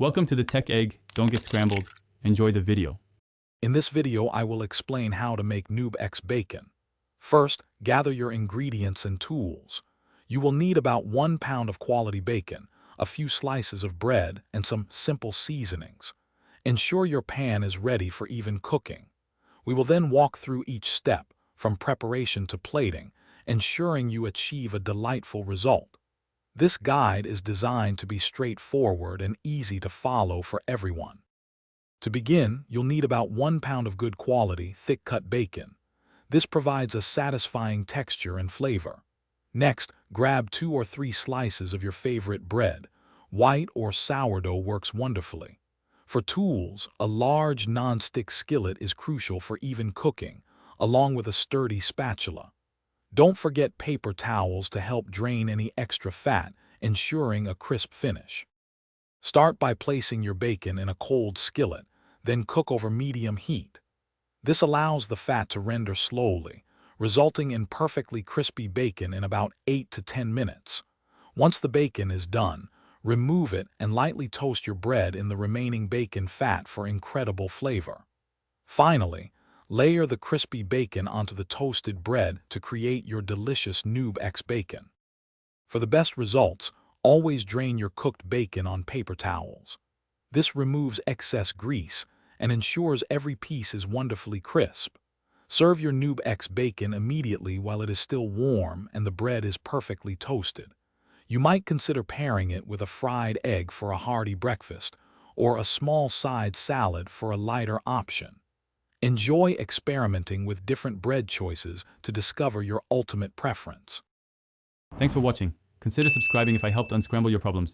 Welcome to the Tech Egg. Don't get scrambled. Enjoy the video. In this video, I will explain how to make Noob X bacon. First, gather your ingredients and tools. You will need about 1 pound of quality bacon, a few slices of bread, and some simple seasonings. Ensure your pan is ready for even cooking. We will then walk through each step, from preparation to plating, ensuring you achieve a delightful result. This guide is designed to be straightforward and easy to follow for everyone. To begin, you'll need about 1 pound of good quality, thick-cut bacon. This provides a satisfying texture and flavor. Next, grab 2 or 3 slices of your favorite bread. White or sourdough works wonderfully. For tools, a large non-stick skillet is crucial for even cooking, along with a sturdy spatula. Don't forget paper towels to help drain any extra fat, ensuring a crisp finish. Start by placing your bacon in a cold skillet, then cook over medium heat. This allows the fat to render slowly, resulting in perfectly crispy bacon in about 8 to 10 minutes. Once the bacon is done, remove it and lightly toast your bread in the remaining bacon fat for incredible flavor. Finally, layer the crispy bacon onto the toasted bread to create your delicious Noob X bacon. For the best results, always drain your cooked bacon on paper towels. This removes excess grease and ensures every piece is wonderfully crisp. Serve your Noob X bacon immediately while it is still warm and the bread is perfectly toasted. You might consider pairing it with a fried egg for a hearty breakfast or a small side salad for a lighter option. Enjoy experimenting with different bread choices to discover your ultimate preference. Thanks for watching. Consider subscribing if I helped unscramble your problems.